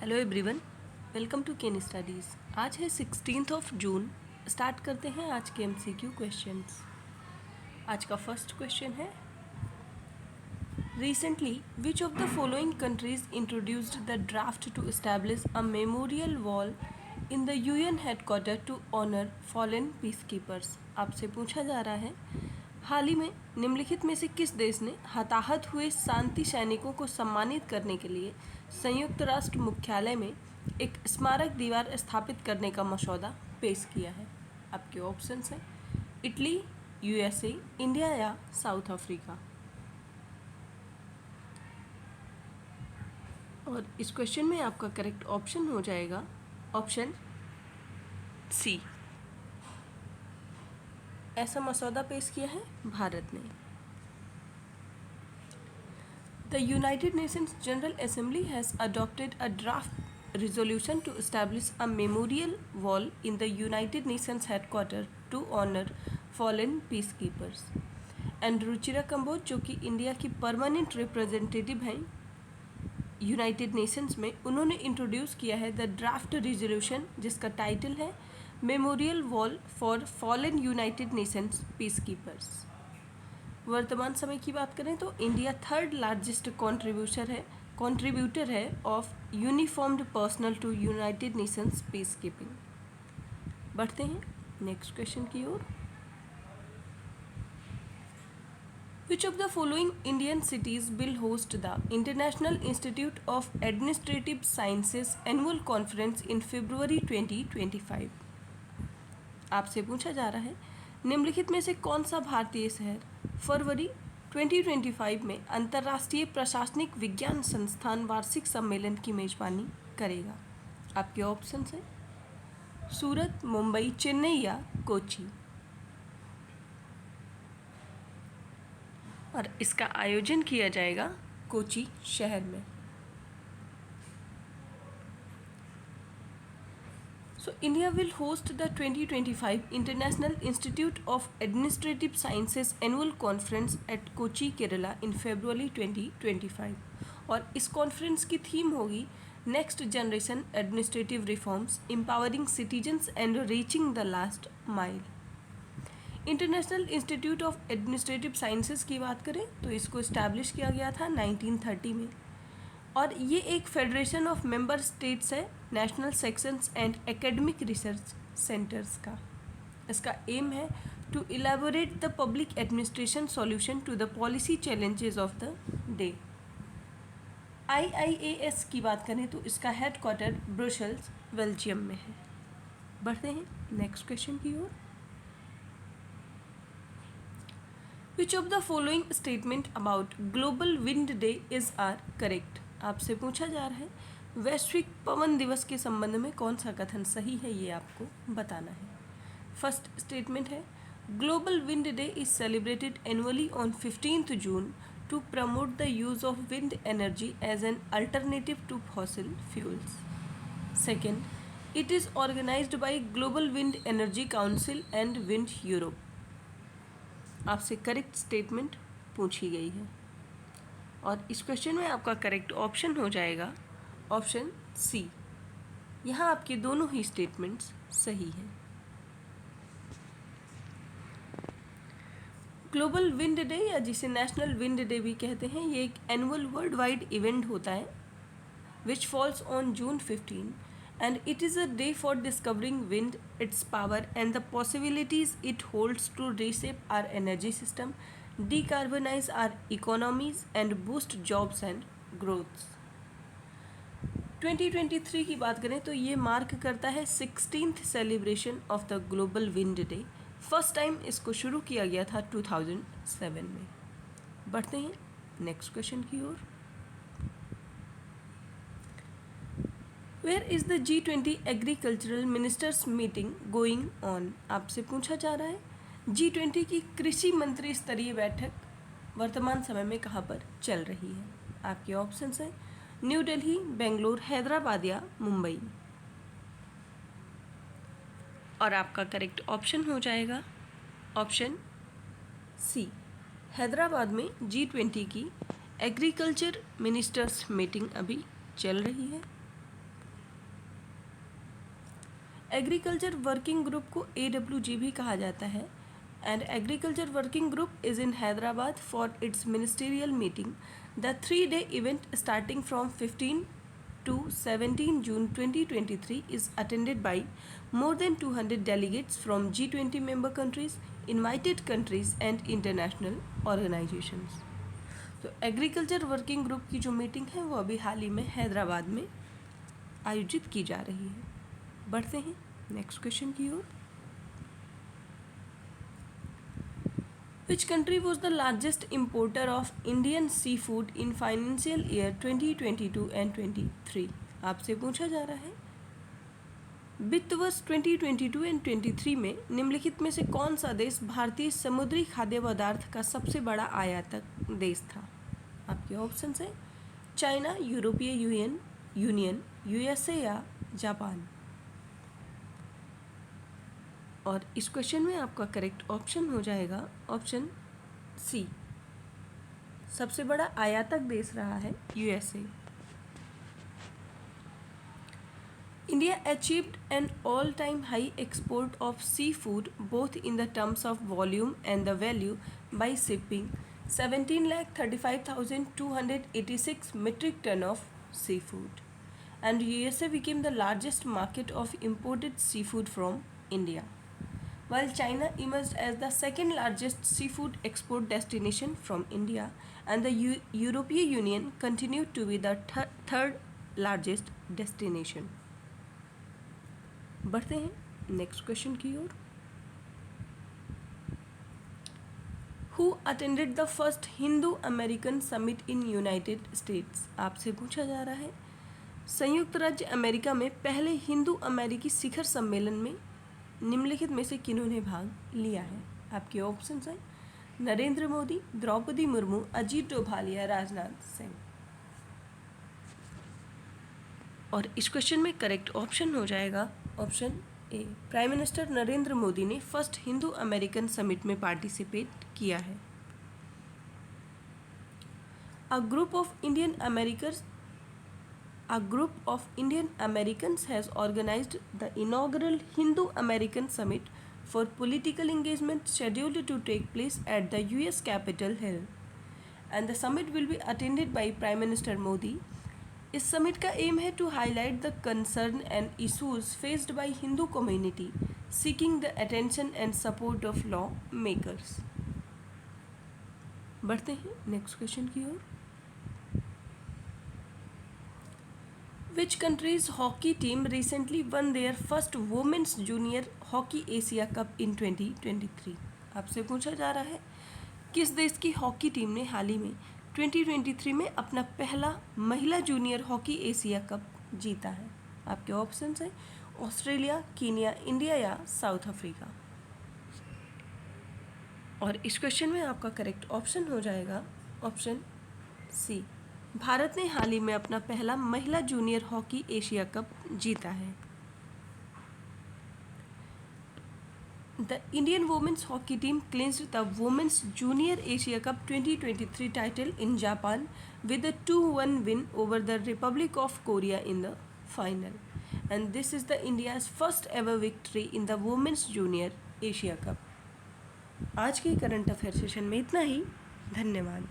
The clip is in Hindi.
Hello everyone, welcome to Ken Studies. आज है 16 जून। स्टार्ट करते हैं आज के MCQ क्वेश्चंस। आज का फर्स्ट क्वेश्चन है, recently which of the following countries introduced the draft to establish a memorial wall in the UN headquarter to honour fallen peacekeepers. आपसे पूछा जा रहा है, हाल ही में निम्नलिखित में से किस देश ने हताहत हुए शांति सैनिकों को सम्मानित करने के लिए संयुक्त राष्ट्र मुख्यालय में एक स्मारक दीवार स्थापित करने का मसौदा पेश किया है। आपके ऑप्शंस हैं इटली, USA, इंडिया या साउथ अफ्रीका। और इस क्वेश्चन में आपका करेक्ट ऑप्शन हो जाएगा ऑप्शन सी। ऐसा मसौदा पेश किया है भारत ने। The United Nations General Assembly has adopted a draft resolution to establish a memorial wall in the United Nations headquarters to honor fallen peacekeepers. And Ruchira Kamboj, जो कि इंडिया की परमानेंट रिप्रेजेंटेटिव हैं यूनाइटेड नेशंस में, उन्होंने इंट्रोड्यूस किया है द ड्राफ्ट रिजोल्यूशन, जिसका टाइटल है memorial wall for fallen United Nations peacekeepers. वर्तमान समय की बात करें तो इंडिया थर्ड लार्जेस्ट कॉन्ट्रीब्यूटर है of uniformed personnel to United Nations peacekeeping. बढ़ते हैं नेक्स्ट क्वेश्चन की ओर। Which of the following Indian cities will host the International Institute of Administrative Sciences Annual Conference in February 2025? आपसे पूछा जा रहा है, निम्नलिखित में से कौन सा भारतीय शहर फरवरी 2025 में अंतर्राष्ट्रीय प्रशासनिक विज्ञान संस्थान वार्षिक सम्मेलन की मेजबानी करेगा? आपके ऑप्शंस हैं सूरत, मुंबई, चेन्नई या कोची। और इसका आयोजन किया जाएगा कोची शहर में। So India will host the 2025 International Institute of Administrative Sciences Annual Conference at Kochi, Kerala in February 2025। और इस कॉन्फ्रेंस की थीम होगी next generation administrative reforms, empowering citizens and reaching the last mile. International institute of administrative sciences की बात करें तो इसको इस्टेब्लिश किया गया था 1930 में, और ये एक फेडरेशन ऑफ मेंबर स्टेट्स है national sections and academic research centres का। इसका एम है to elaborate the public administration solution to the policy challenges of the day. IIAS की बात करें तो इसका हेडक्वार्टर ब्रुसेल्स, बेल्जियम में है। बढ़ते हैं नेक्स्ट क्वेश्चन की ओर। Which of the following statement about Global Wind Day is are correct? आपसे पूछा जा रहा है, वैश्विक पवन दिवस के संबंध में कौन सा कथन सही है, ये आपको बताना है। फर्स्ट स्टेटमेंट है, Global Wind Day is celebrated annually on 15th June to promote the use of wind energy as an alternative to fossil fuels. Second, it is organised by Global Wind Energy Council and Wind Europe. आपसे करेक्ट स्टेटमेंट पूछी गई है, और इस क्वेश्चन में आपका करेक्ट ऑप्शन हो जाएगा ऑप्शन सी। यहाँ आपके दोनों ही स्टेटमेंट्स सही हैं। ग्लोबल विंड डे, या जिसे नेशनल विंड डे भी कहते हैं, ये एक एनुअल वर्ल्ड वाइड इवेंट होता है which falls on June 15, and it is a day for discovering wind, its power and the possibilities it holds to reshape our energy system, decarbonize our economies and boost jobs and growth। 2023 की बात करें तो ये मार्क करता है 16th celebration of the global Wind day. First time इसको शुरू किया गया था 2007 में। बढ़ते हैं नेक्स्ट क्वेश्चन की ओर। Where is the G20 agricultural ministers meeting going on? आपसे पूछा जा रहा है, G20 की कृषि मंत्री स्तरीय बैठक वर्तमान समय में कहाँ पर चल रही है? आपके ऑप्शंस हैं न्यू दिल्ली, बेंगलोर, हैदराबाद या मुंबई। और आपका करेक्ट ऑप्शन हो जाएगा ऑप्शन सी। हैदराबाद में G20 की एग्रीकल्चर मिनिस्टर्स मीटिंग अभी चल रही है। एग्रीकल्चर वर्किंग ग्रुप को AWG भी कहा जाता है and agriculture working group is in Hyderabad for its ministerial meeting. The 3-day event starting from 15 to 17 June 2023 is attended by more than 200 delegates from G20 member countries, invited countries and international organizations. तो एग्रीकल्चर वर्किंग ग्रुप की जो मीटिंग है वो अभी हाल ही में हैदराबाद में आयोजित की जा रही है. बढ़ते हैं नेक्स्ट क्वेश्चन की ओर. Which country was the largest importer of Indian seafood in financial year 2022 and 23? आपसे पूछा जा रहा है वित्त वर्ष 2022 एंड 23 में निम्नलिखित में से कौन सा देश भारतीय समुद्री खाद्य पदार्थ का सबसे बड़ा आयातक देश था. आपके ऑप्शन है चाइना, यूरोपीय यूनियन, USA या जापान. और इस क्वेश्चन में आपका करेक्ट ऑप्शन हो जाएगा ऑप्शन सी. सबसे बड़ा आयातक देश रहा है USA. India achieved an all-time high export of seafood both in the terms of volume and the value by shipping 17,35,286 metric ton of seafood, and USA became the largest market of imported seafood from India, while China emerged as the second largest seafood export destination from India, and the European Union continued to be the third largest destination. बढ़ते हैं नेक्स्ट क्वेश्चन की ओर. Who attended the first Hindu American summit in United States? आपसे पूछा जा रहा है संयुक्त राज्य अमेरिका में पहले हिंदू अमेरिकी शिखर सम्मेलन में निम्नलिखित में से किन्होंने भाग लिया है. आपके ऑप्शन हैं नरेंद्र मोदी, द्रौपदी मुर्मू, अजीत डोभाल या राजनाथ सिंह. और इस क्वेश्चन में करेक्ट ऑप्शन हो जाएगा option A. Prime minister Narendra Modi ने फर्स्ट हिंदू अमेरिकन समिट में पार्टिसिपेट किया है. A group of Indian Americans has organized the inaugural Hindu-American Summit for political engagement scheduled to take place at the US Capitol Hill, and the summit will be attended by Prime Minister Modi. इस समिट का एम है to highlight the concern and issues faced by Hindu community seeking the attention and support of law makers. बढ़ते हैं नेक्स्ट क्वेश्चन की ओर. Which country's hockey team recently won their first women's junior hockey Asia cup in 2023? आपसे पूछा जा रहा है किस देश की हॉकी टीम ने हाल ही में 2023 में अपना पहला महिला जूनियर हॉकी एशिया कप जीता है. आपके ऑप्शंस हैं ऑस्ट्रेलिया, कीनिया, इंडिया या साउथ अफ्रीका. और इस क्वेश्चन में आपका करेक्ट ऑप्शन हो जाएगा ऑप्शन सी. भारत ने हाल ही में अपना पहला महिला जूनियर हॉकी एशिया कप जीता है. The Indian women's hockey team clinched the Women's Junior Asia Cup 2023 title in Japan with a 2-1 win over the Republic of Korea in the final. And this is the India's first ever victory in the Women's Junior Asia Cup. आज के करंट अफेयर सेशन में इतना ही. धन्यवाद.